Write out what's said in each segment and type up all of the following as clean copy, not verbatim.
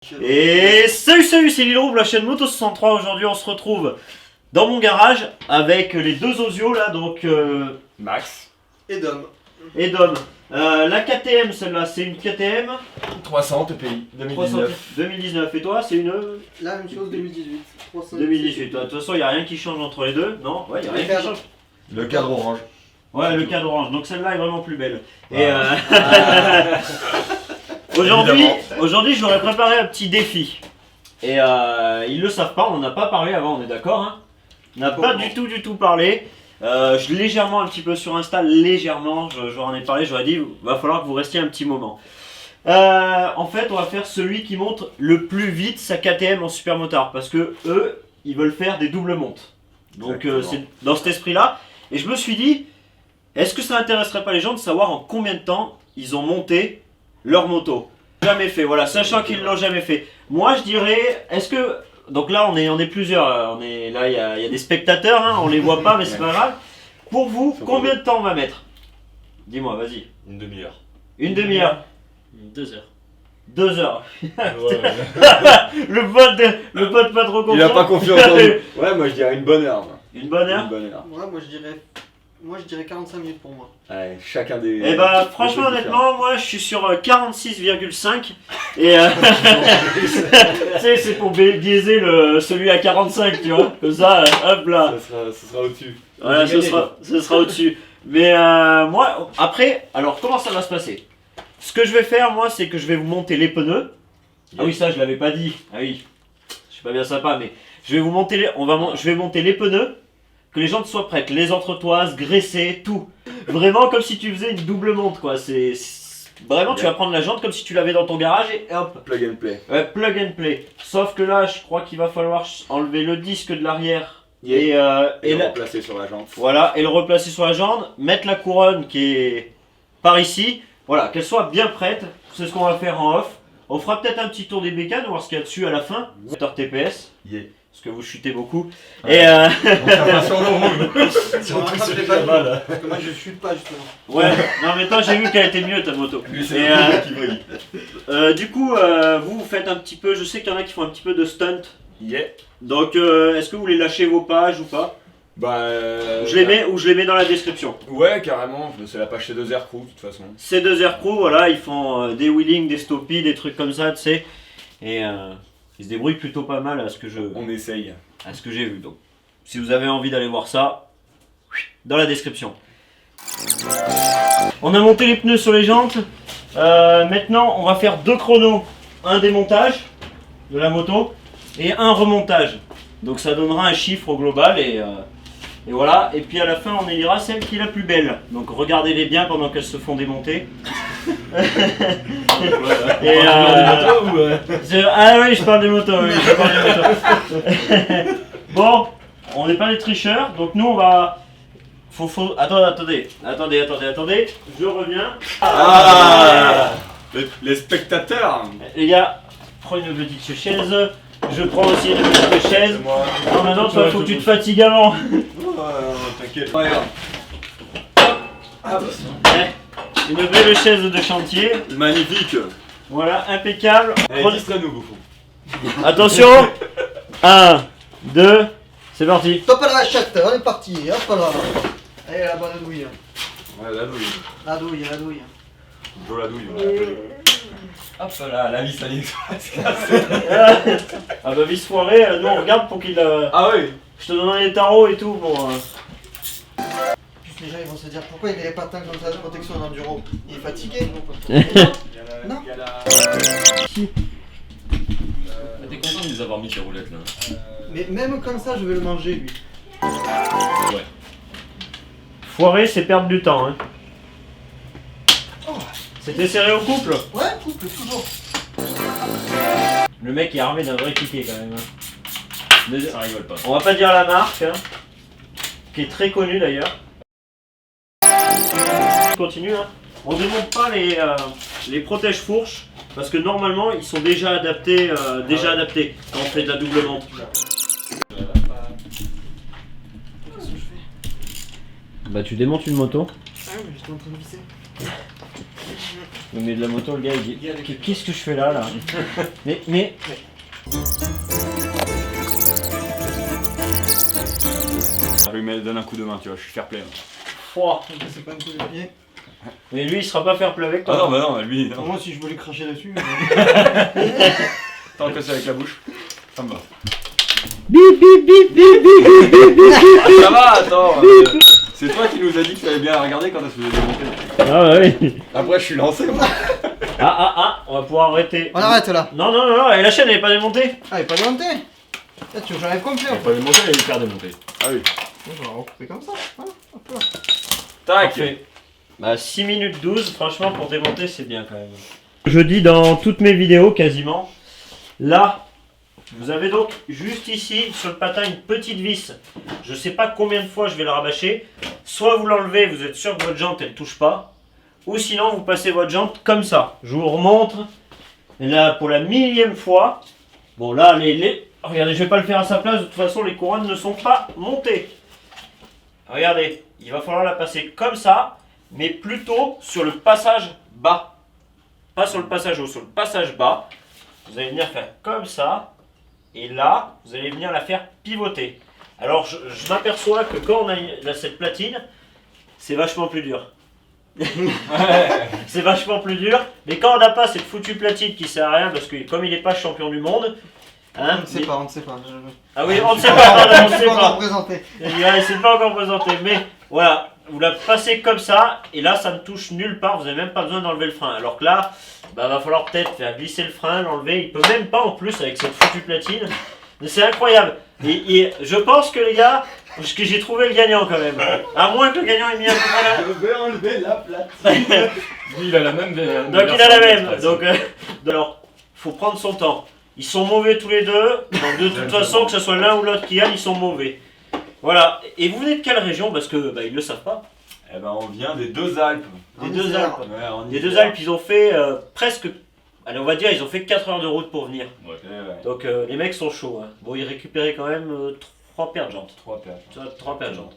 Et salut, c'est Lilro, la chaîne Moto 63. Aujourd'hui on se retrouve dans mon garage avec les deux osios là, donc Max et Dom. La KTM, celle-là c'est une KTM 300 TPI 2019. Et toi c'est une La même chose 2018. 2018. De toute façon il n'y a rien qui change entre les deux, non? Ouais, il n'y a rien qui change. Le cadre orange. Ouais, le cadre orange, donc celle-là est vraiment plus belle. Voilà. Et aujourd'hui, je leur ai préparé un petit défi. Et ils le savent pas, on n'en a pas parlé avant, on est d'accord hein? On n'a pas du tout parlé. Légèrement un petit peu sur Insta, légèrement, j'en ai parlé, j'aurais dit, va falloir que vous restiez un petit moment. En fait, on va faire celui qui monte le plus vite sa KTM en supermotard. Parce que eux, ils veulent faire des doubles montes. Donc c'est dans cet esprit-là. Et je me suis dit, est-ce que ça intéresserait pas les gens de savoir en combien de temps ils ont monté leur moto? Jamais fait, voilà, sachant qu'ils l'ont jamais fait. Moi je dirais, est-ce que... Donc là on est plusieurs, là il y a des spectateurs, hein, on les voit pas mais c'est pas grave. Pour vous, combien de temps on va mettre? Dis-moi, vas-y. Une demi-heure. Une demi-heure. 2 heures. 2 heures. Ouais. le pote pas trop confiant. Il a pas confiance en nous. Ouais, moi je dirais une bonne heure. Moi. Une bonne heure. Une bonne heure. Ouais, moi je dirais 45 minutes pour moi. Ouais, chacun des. Et bah franchement honnêtement moi je suis sur 46,5 et tu sais c'est pour biaiser celui à 45 tu vois, comme ça hop là. Ça sera au-dessus. Voilà, ce sera au-dessus. Mais moi après, alors comment ça va se passer? Ce que je vais faire moi c'est que je vais vous monter les pneus. Ah oui ça je l'avais pas dit, ah oui, je suis pas bien sympa mais je vais vous monter je vais monter les pneus. Que les jantes soient prêtes, les entretoises, graissées, tout. Vraiment comme si tu faisais une double monte quoi. Vraiment tu vas prendre la jante comme si tu l'avais dans ton garage et hop. Plug and play. Ouais, plug and play. Sauf que là je crois qu'il va falloir enlever le disque de l'arrière Et le replacer sur la jante. Voilà, et le replacer sur la jante, mettre la couronne qui est par ici. Voilà, qu'elle soit bien prête. C'est ce qu'on va faire en off. On fera peut-être un petit tour des bécanes, voir ce qu'il y a dessus à la fin. 14 TPS. Yeah. Parce que vous chutez beaucoup. Ouais. Et On va sur le rouge. Je l'ai pas vu, parce que moi je chute pas justement. ouais, non mais toi j'ai vu qu'elle était mieux ta moto. Lui, c'est Et, le qui brille. du coup, vous faites un petit peu, je sais qu'il y en a qui font un petit peu de stunt. Yeah. Donc est-ce que vous voulez lâcher vos pages ou pas? Bah. Je les mets dans la description. Ouais, carrément. C'est la page C2 Air Crew de toute façon. C2 Air Crew, voilà, ils font des wheelings, des stoppies, des trucs comme ça, tu sais. Et ils se débrouillent plutôt pas mal à ce que On essaye. à ce que j'ai vu. Donc, si vous avez envie d'aller voir ça, dans la description. On a monté les pneus sur les jantes. Maintenant, on va faire 2 chronos. Un démontage de la moto et un remontage. Donc ça donnera un chiffre au global et voilà. Et puis à la fin, on élira celle qui est la plus belle. Donc regardez-les bien pendant qu'elles se font démonter. Et ah oui, je parle des motos. Oui, je parle des motos. Bon, on n'est pas des tricheurs, donc nous on va. Attendez. Je reviens. Ah les spectateurs. Les gars, prends une petite chaise. Je prends aussi une petite chaise. Moi. Non, maintenant, toi, faut que tu te fatigues avant. T'inquiète. Une belle chaise de chantier. Magnifique. Voilà, impeccable. Allez, distrait-nous, bouffon. Attention. 1, 2, c'est parti. Top à la vachette, on est parti, hop là. Allez la bonne douille. Ouais, la douille. La douille. Joe la douille. Hop là, la vis AliExpress. Ah bah, vis foirée, nous on regarde pour qu'il. Ah oui. Je te donnerai les tarots et tout pour. Les gens ils vont se dire pourquoi il avait les patins comme ça de protection en enduro. Il est fatigué. Non. T'es content de les avoir mis tes roulettes là? Mais même comme ça je vais le manger lui. Ouais. Foiré, c'est perdre du temps. Hein. Oh. C'était serré au couple. Ouais, couple toujours. Le mec est armé d'un vrai cliquet quand même. Hein. Ça rigole pas. On va pas dire la marque, hein, qui est très connue d'ailleurs. On continue, hein. On démonte pas les protège-fourches parce que normalement ils sont déjà adaptés, quand on fait de la double monte. Qu'est-ce que je fais? Bah tu démontes une moto. Ah oui, mais j'étais en train de visser. Mais de la moto, le gars, il dit qu'est-ce que je fais là mais... Ça lui donne un coup de main, tu vois, je suis fair play. Froid. C'est pas un coup de pied. Mais lui, il sera pas fair play avec toi. Ah non, bah non, lui, non. Moi, si je voulais cracher dessus. Tant que c'est avec la bouche, ça me va. Bip bip bip bip bip bip bip. Ah, ça va, attends. C'est toi qui nous a dit que fallait bien regarder quand elle se faisait démonter. Ah bah oui. Après, je suis lancé, moi. On va pouvoir arrêter. On arrête là. Non, et la chaîne elle est pas démontée. Ah, elle est pas démontée. Là, tu veux que j'enlève complet. Elle est pas démontée, elle est hyper démontée. Ah oui. Je vais la recouper comme ça. Voilà, hop là. Tac. Parfait. Bah 6 minutes 12, franchement pour démonter c'est bien quand même. Je dis dans toutes mes vidéos quasiment, là, vous avez donc juste ici sur le patin une petite vis. Je sais pas combien de fois je vais le rabâcher. Soit vous l'enlevez, vous êtes sûr que votre jante elle touche pas. Ou sinon vous passez votre jante comme ça. Je vous remontre. Et là pour la millième fois. Bon là regardez, je vais pas le faire à sa place. De toute façon les couronnes ne sont pas montées. Regardez, il va falloir la passer comme ça. Mais plutôt sur le passage bas. Pas sur le passage haut, sur le passage bas. Vous allez venir faire comme ça. Et là, vous allez venir la faire pivoter. Alors, je m'aperçois que quand on a cette platine, c'est vachement plus dur. C'est vachement plus dur. Mais quand on n'a pas cette foutue platine qui sert à rien, parce que comme il n'est pas champion du monde... Hein, On ne sait pas, on ne sait pas. Ah oui, on ne sait pas, on ne sait pas. pas. Présenté. Il ne s'est pas encore présenté, mais voilà. Vous la passez comme ça, et là ça ne touche nulle part, vous n'avez même pas besoin d'enlever le frein. Alors que là, bah, va falloir peut-être faire glisser le frein, l'enlever, il peut même pas en plus avec cette foutue platine. Mais c'est incroyable. Et je pense que les gars, parce que j'ai trouvé le gagnant quand même. À moins que le gagnant ait mis un peu là. Je vais enlever la platine. Lui, il a la même. Donc il a la même. Donc, alors, faut prendre son temps. Ils sont mauvais tous les deux. Donc de toute façon, que ce soit l'un ou l'autre qui gagne, ils sont mauvais. Voilà. Et vous venez de quelle région? Parce que bah, ils le savent pas. Eh ben, on vient des deux Alpes. Des deux Alpes. Ouais, on y Les est. deux Alpes, ils ont fait presque. Allez, on va dire, ils ont fait 4 heures de route pour venir. Ouais. Ouais. Donc les mecs sont chauds. Hein. Bon, ils récupéraient quand même 3 paires de jantes. 3 paires. 3 paires de jantes.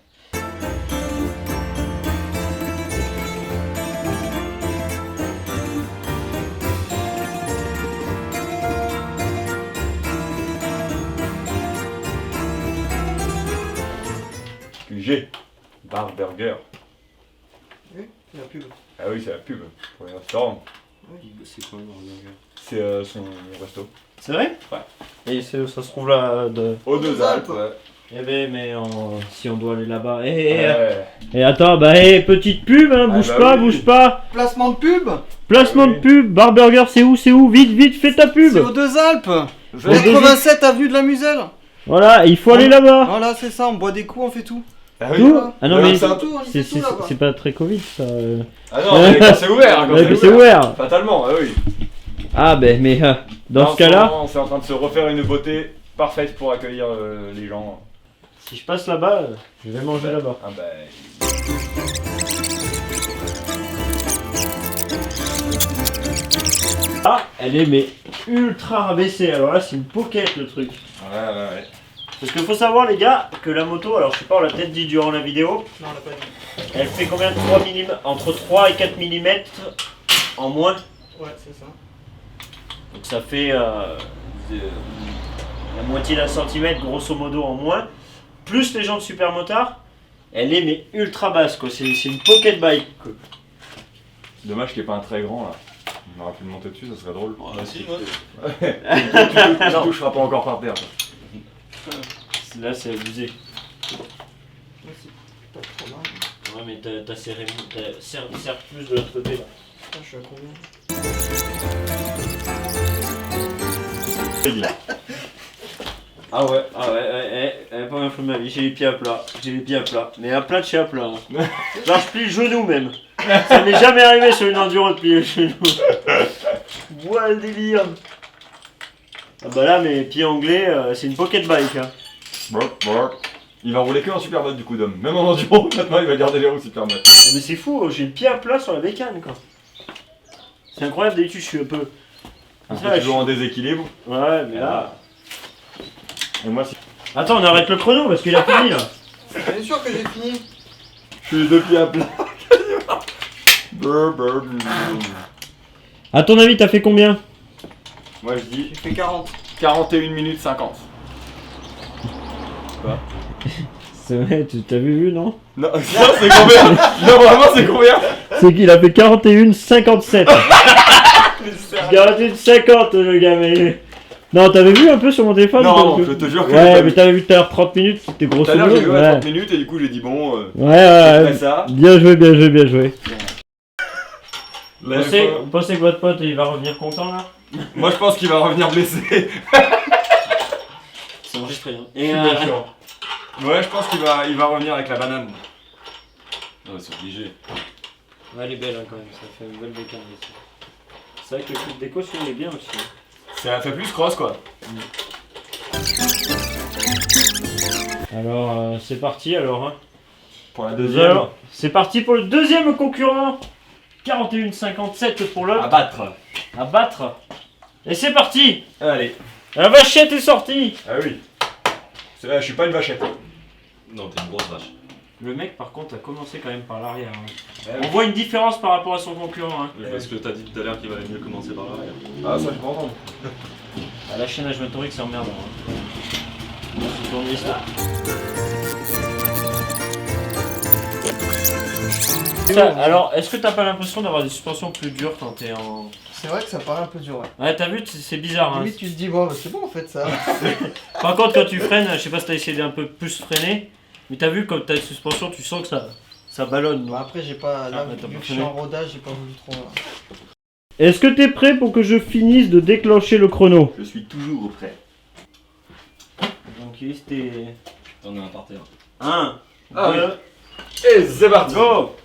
QG. Bar Burger. Oui, c'est la pub. Ah oui, c'est la pub pour les restaurants. C'est quoi le burger? C'est son resto. C'est vrai? Ouais. Et ça se trouve là de. Aux deux Alpes, ouais. Eh ben, mais si on doit aller là-bas. Ouais. Et attends, bah, petite pub, hein, bouge bah pas, oui. bouge pas. Placement de pub. Placement Oui. de pub, Bar Burger, c'est où? Vite, fais ta pub. C'est aux deux Alpes. Je- 87 avenue de la Muselle. Voilà, il faut aller là-bas. Voilà, c'est ça, on boit des coups, on fait tout. Ah oui. Tout Ah non, Ouais, mais ça- C'est tout, on y fait tout là-bas. c'est pas très Covid ça. Ah non, mais quand c'est ouvert, hein, quand Ouais, c'est ouvert. Fatalement, ah oui. Ah, ben, mais dans Là, ce cas-là, on est en train de se refaire une beauté parfaite pour accueillir les gens. si je passe là-bas, je vais manger là-bas. Ah bah. Ah, elle est mais ultra rabaissée. Alors là, c'est une pocket le truc. Ouais. Parce qu'il faut savoir, les gars, que la moto, alors je sais pas, on l'a peut-être dit durant la vidéo, Non, on l'a pas dit. elle fait combien de 3 mm, entre 3 et 4 mm en moins. Ouais, c'est ça. Donc ça fait la moitié d'un centimètre, grosso modo, en moins. Plus les jantes super motard, elle est mais ultra basse, quoi. C'est une pocket bike, quoi. C'est dommage qu'il n'y ait pas un très grand là. On aurait pu le monter dessus, ça serait drôle. Ah, si, moi. Tu toucheras pas encore par terre. Toi. Là, c'est abusé. Ouais, c'est pas trop mal. Ouais, mais t'as serré, serre plus de l'autre côté, là. Putain, je suis à combien? Ah ouais, la première fois de ma vie, j'ai les pieds à plat. Mais à plat de chez à plat. Hein. Genre, je plie le genou même. Ça m'est jamais arrivé sur une enduro de plier le genou. Bois le délire. Ah bah là, mes pieds anglais, c'est une pocket bike. Hein. Il va rouler que en supermode du coup d'homme. Même en enduro, maintenant il va garder les roues supermode. Mais c'est fou, j'ai le pied à plat sur la bécane quoi. C'est incroyable, d'habitude je suis un peu. Un Ça, peu je toujours suis- en déséquilibre. Ouais, mais là. Et moi, si Attends, on arrête le chrono parce qu'il a fini là. Bien sûr que j'ai fini. je suis les deux pieds à plat. À ton avis, t'as fait combien? Moi je dis J'ai fait 40. 41 minutes 50. C'est vrai, tu t'avais vu, non? Non, c'est combien? Non, vraiment, c'est combien? C'est qu'il a fait 41,57. 41,50 le gars, mais... Non, t'avais vu un peu sur mon téléphone? Non, je te jure que Ouais, mais t'avais vu tout à l'heure 30 minutes, c'était tout grosso à l'heure modo. j'ai vu à Ouais, 30 minutes et du coup j'ai dit bon, ouais, après ouais. ça. Bien joué, bien joué, bien joué. la Vous pensez que votre pote il va revenir content là? Moi je pense qu'il va revenir blessé. C'est enregistré, hein. Et Ouais, je pense qu'il va revenir avec la banane. Ouais, c'est obligé. Ouais, elle est belle hein, quand même, ça fait une belle bécane ici. C'est vrai que le truc déco, celui-là, il est bien aussi. Ça fait plus cross quoi. Alors, c'est parti alors. Hein. Pour la deuxième. Alors, c'est parti pour le deuxième concurrent. 41,57 pour l'autre. À battre. À battre. Et c'est parti. Allez. La vachette est sortie. Ah oui. Je suis pas une vachette. Non, t'es une grosse vache. Le mec, par contre, a commencé quand même par l'arrière. Hein. Ouais. On voit une différence par rapport à son concurrent. Hein. Mais parce que t'as dit tout à l'heure qu'il valait mieux commencer par l'arrière. Ah ça je peux entendre. Ah, la chaînage motorique, c'est emmerdant. Hein. C'est touriste, là. Alors, est-ce que t'as pas l'impression d'avoir des suspensions plus dures quand t'es en... C'est vrai que ça paraît un peu dur, ouais. Ouais, t'as vu, c'est bizarre. Hein. Limite, tu te dis, bon, bah, c'est bon en fait ça. Par contre, quand tu freines, je sais pas si t'as essayé d'un peu plus freiner, mais t'as vu, quand t'as une suspension, tu sens que ça ballonne. Bon, après, j'ai pas. Là, Ah, t'as vu pas que je suis freiné. en rodage, j'ai pas voulu trop. Est-ce que t'es prêt pour que je finisse de déclencher le chrono? Je suis toujours prêt. Donc, c'était... T'en as un par terre. 1, Ah 2, Et c'est parti. go!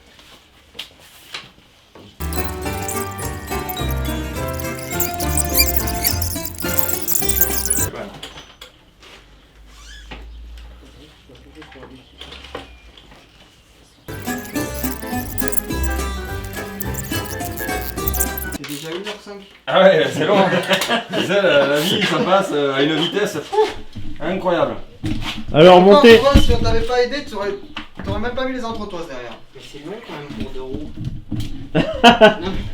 C'est déjà 1h05. Ah ouais, c'est long. Tu sais, la vie ça passe à une vitesse incroyable. Alors, Encore, montez... tu vois, si on t'avait pas aidé, t'aurais même pas mis les entretoises derrière. Mais c'est long quand même pour deux roues.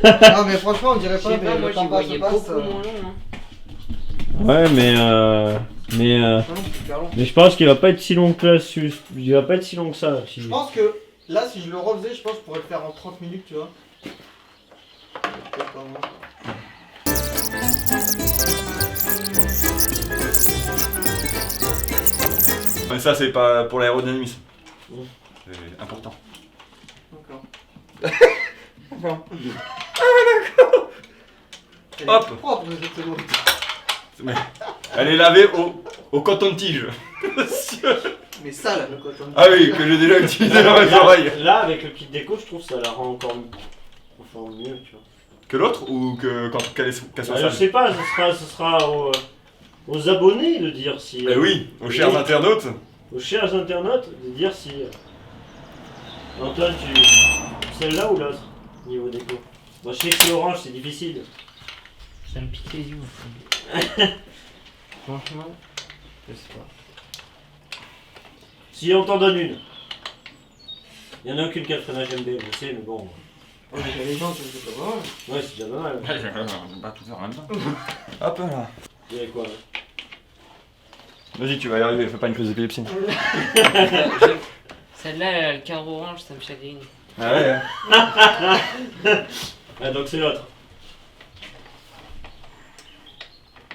Ah, mais franchement, on dirait Je pas, sais mais pas, moi le j'y temps passe, voyais passe. beaucoup moins long. Hein. Ouais, mais Ah non, c'est super long. je pense qu'il va pas être si long que là. Il va pas être si long que ça. Je pense que là, si je le refaisais, je pense que je pourrais le faire en 30 minutes, tu vois. Peut-être pas moins. Mais ça c'est pas pour l'aérodynamisme. C'est important. D'accord. Enfin. Elle Hop. est propre, cette seconde. Mais elle est lavée au coton-tige. Mais sale, le coton. Ah oui, que j'ai déjà utilisé dans mes oreilles. Là, avec le kit déco, je trouve que ça la rend encore mieux, tu vois. Que l'autre ou que quand qu'elle soit Je sale? sais pas, ce sera aux abonnés de dire si. Eh oui, aux chers internautes. Aux chers internautes de dire si. Antoine, celle-là ou l'autre niveau déco? Moi, je sais que c'est l'orange, c'est difficile. Ça me pique les yeux. Franchement, je sais pas. Si on t'en donne une. Il y en a aucune qui a le freinage MB, je sais, mais bon. Oh, mais les gens, tu sais pas mal. Ouais, c'est déjà pas mal. On va tout faire en même temps. Hop là. Il y a quoi là? Vas-y, tu vas y arriver, fais pas une crise d'épilepsie. Celle-là, elle a le cadre orange, ça me chagrine. Ah ouais. Ah, donc c'est l'autre.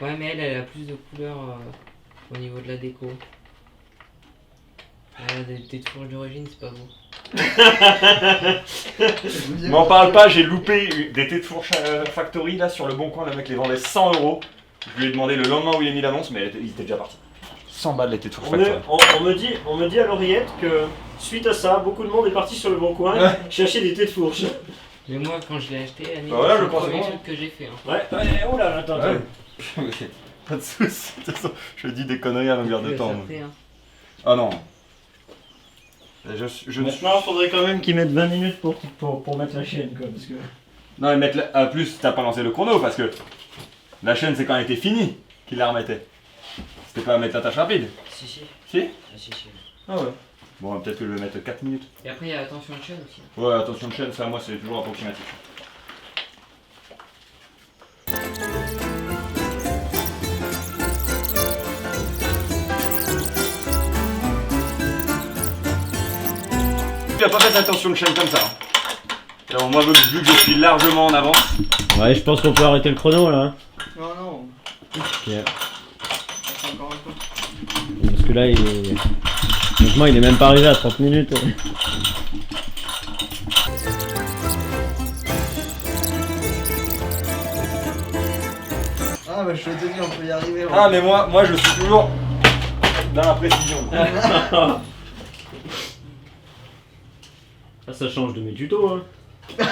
Ouais, mais elle a plus de couleurs au niveau de la déco. Elle a des tours d'origine, c'est pas beau. M'en parle pas, j'ai loupé des thés de fourche factory là sur le bon coin, le mec les vendait 100 €. Je lui ai demandé le lendemain où il a mis l'annonce, mais ils étaient déjà partis. 100 balles les thés de fourche factory. On me dit à l'oreillette que suite à ça, beaucoup de monde est parti sur le bon coin chercher des thés de fourche. Mais moi, quand je l'ai acheté, Annie, Bah voilà, c'est le le premier conséquent. truc que j'ai fait. Hein. Ouais, oh là, attends. Ouais. Pas de soucis, de toute façon, je dis des conneries à longueur de Le temps. sortait, hein. Ah non. Je ne suis. Maintenant, il faudrait quand même qu'ils mettent 20 minutes pour mettre la chaîne, quoi, parce que... Non, mais mettre la... plus, t'as pas lancé le chrono parce que la chaîne c'est quand elle était finie qu'il la remettait. C'était pas à mettre la tâche rapide. Si, si. Si? Ah, si, si. Ah ouais. Bon, peut-être que je vais mettre 4 minutes. Et après, il y a attention de chaîne aussi. Ouais, attention de chaîne, ça, moi, c'est toujours approximatif. Tu n'as pas fait attention de chaîne comme ça. Alors, moi, vu que je suis largement en avance. Ouais, je pense qu'on peut arrêter le chrono là. Hein. Non, non. Ok. Encore un peu. Parce que là, il est. Franchement, il est même pas arrivé à 30 minutes. Ah, bah je te dis, on peut y arriver. Ah, mais moi, je suis toujours dans la précision. Ah, ça change de mes tutos. Hein.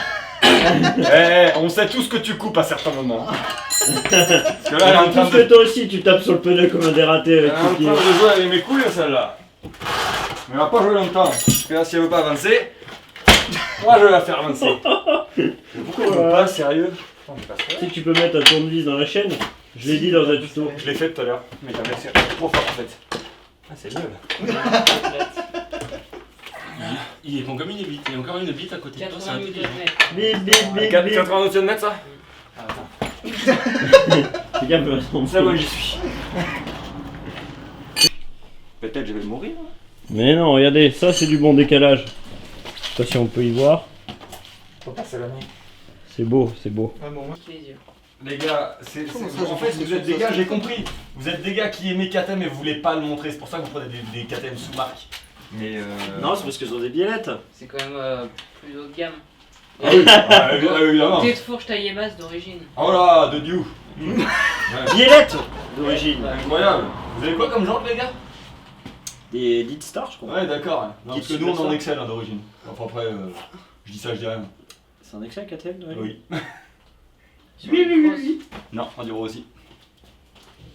On sait tous que tu coupes à certains moments. Parce que là, elle est en train Parce que de... toi aussi, tu tapes sur le pneu comme un dératé avec Elle est en tes pieds. train de jouer avec mes couilles, celle-là. Mais elle va pas jouer longtemps. Parce que là, si elle veut pas avancer, moi je vais la faire avancer. Pourquoi elle veut pas, sérieux? Si tu peux mettre un tournevis dans la chaîne, je l'ai dit dans un tuto. Je l'ai fait tout à l'heure, mais jamais c'est trop fort en fait. Ah, c'est nul. Il est bon comme une bite. Il y a encore une bite à côté de toi, c'est 80 intelligent. Nm. Bip bip bip bip. 80 Nm de ça? Ah, attends. Fais gaffe, il va se Ça, moi j'y suis. Peut-être je vais mourir. Mais non, regardez, ça c'est du bon décalage. Je sais pas si on peut y voir. Faut passer la nuit. C'est beau, c'est beau. Ah bon, moi. Les yeux. Les gars, Comment ça, en je fait, pense vous que êtes des ça, gars, c'est- j'ai compris. Vous êtes des gars qui aimez KTM et vous voulez pas le montrer. C'est pour ça que vous prenez des KTM sous marque. Mais Non, c'est parce qu'ils ont des biellettes. C'est quand même plus haut de gamme. Ah oui, évidemment. Tête fourche taille masse d'origine. Oh là, de Dieu. Biellettes d'origine. Incroyable. Vous avez quoi comme genre, les gars? Des Lead Star, je crois. Ouais, d'accord. Non, parce que nous, on est en ça. Excel hein, d'origine. Enfin, après, je dis ça, je dis rien. C'est un Excel KTM d'origine. Oui. Sur une crosse. Non, enduro aussi.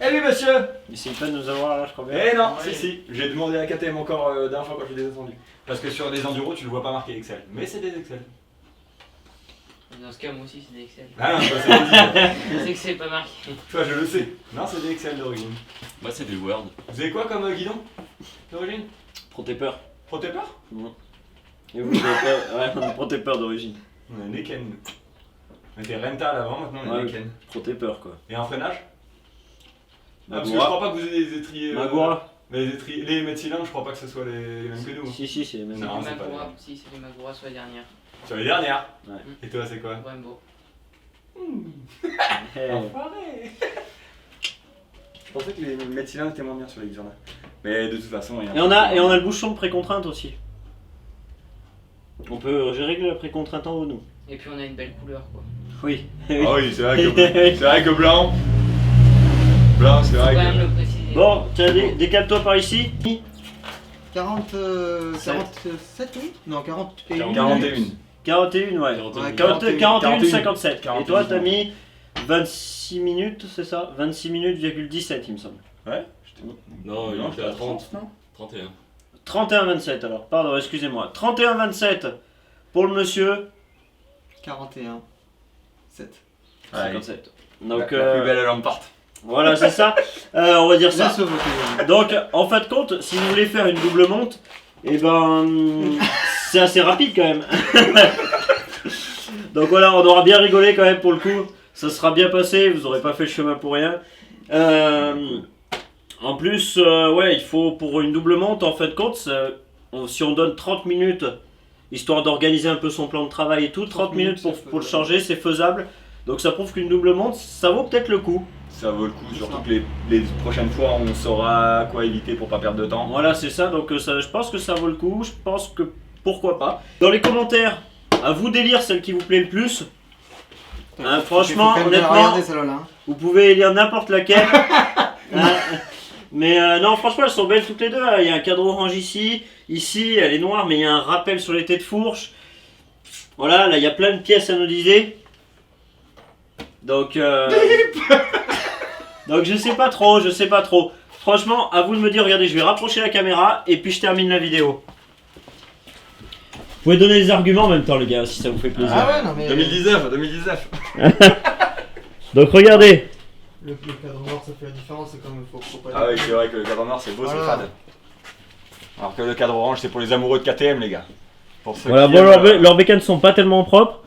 Eh oui, monsieur. Essayez pas de nous avoir là, je crois bien. Eh non, Ouais. si. J'ai demandé à KTM encore la dernière fois quand je l'ai descendu. Parce que sur les enduros, tu le vois pas marqué Excel. Mais c'est des Excel. Dans ce cas, moi aussi, c'est des Excel. Ah non, toi, c'est des Excel. Je sais que c'est pas marqué. Toi, je le sais. Non, c'est des Excel d'origine. Moi, c'est des Word. Vous avez quoi comme guidon d'origine? Protépeur. Protépeur? Et vous, vous avez pas. Ouais, on est protépeur d'origine. On est Neken. On était rental avant, maintenant on est Ouais. Neken. Protépeur quoi. Et un freinage? Ah, parce que je crois pas que vous ayez des étriers. Magura. Mais les étriers, les mètres cylindres, je crois pas que ce soit les mêmes que nous. Si, c'est les mêmes. Non, Les c'est pas Magura, les- si, c'est les Magura sur la dernière. Sur les dernières. Ouais. Et toi, c'est quoi? Brembo. Eh, Enfoiré. Je pensais que les mètres cylindres étaient moins bien sur les Xurna. Mais de toute façon, il y a. Et on a le bouchon de précontrainte aussi. On peut régler la précontrainte en haut, nous. Et puis on a une belle couleur quoi. Oui. Ah oui, c'est vrai que blanc. Blanc, c'est Faut vrai quand même que. le préciser. Bon, tiens, décale-toi par ici. 47 oui? Non, 41. 41. 41, ouais. 41. 41, 57. Et 41, toi, t'as mis 26 minutes, c'est ça? 26 minutes, 17, il me semble. Ouais, je t'ai mis. Non, il Non, était à 30. non? 31. 31-27 alors, pardon, excusez-moi. 31-27 pour le monsieur. 41. 7. 57. Donc, Donc, la plus belle lampe porte. voilà, c'est ça. On va dire ça. Laisse voter. Donc, en fin de compte, si vous voulez faire une double monte, et ben, c'est assez rapide quand même. Donc voilà, on aura bien rigolé quand même pour le coup. Ça sera bien passé, vous aurez pas fait le chemin pour rien. En plus, ouais, il faut pour une double monte, en fin de compte, si on donne 30 minutes, histoire d'organiser un peu son plan de travail et tout, 30 minutes pour le changer, c'est faisable. Donc ça prouve qu'une double monte, ça vaut peut-être le coup. Ça vaut le coup, surtout que les prochaines fois, on saura quoi éviter pour pas perdre de temps. Voilà, c'est ça, donc ça, je pense que ça vaut le coup, je pense que pourquoi pas. Dans les commentaires, à vous d'élire celle qui vous plaît le plus. Hein, franchement, honnêtement, Regardez celle-là. Hein. vous pouvez élire n'importe laquelle. Hein, mais non, franchement, elles sont belles toutes les deux. Hein. Il y a un cadre orange ici, ici, elle est noire, mais il y a un rappel sur les têtes de fourche. Voilà, là, il y a plein de pièces anodisées. Donc, donc je sais pas trop, Franchement, à vous de me dire, regardez, je vais rapprocher la caméra et puis je termine la vidéo. Vous pouvez donner des arguments en même temps, les gars, si ça vous fait plaisir. Ah ouais, non mais. 2019. Donc regardez. Le cadre noir ça fait la différence, c'est comme faut pas. Ah oui, c'est vrai que le cadre noir c'est beau, c'est Voilà. fade. Alors que le cadre orange, c'est pour les amoureux de KTM, les gars. Pour ceux Voilà, qui bon, aiment, leurs bécanes sont pas tellement propres.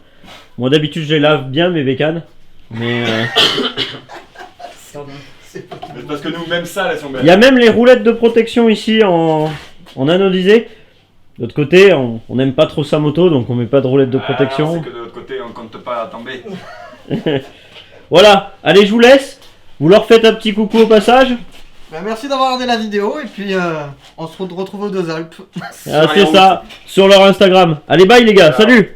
Moi d'habitude je les lave bien mes bécanes. Mais C'est pas mais parce que nous, même ça, elles sont belles. il y a même les roulettes de protection ici en anodisé. De l'autre côté, on n'aime pas trop sa moto, donc on met pas de roulettes de Ah, protection. non, c'est que de l'autre côté, on compte pas tomber. Voilà, allez je vous laisse. Vous leur faites un petit coucou au passage. Bah, merci d'avoir regardé la vidéo et puis on se retrouve aux Deux Alpes. Ah, c'est ça, sur leur Instagram. Allez bye les gars, Ciao. salut.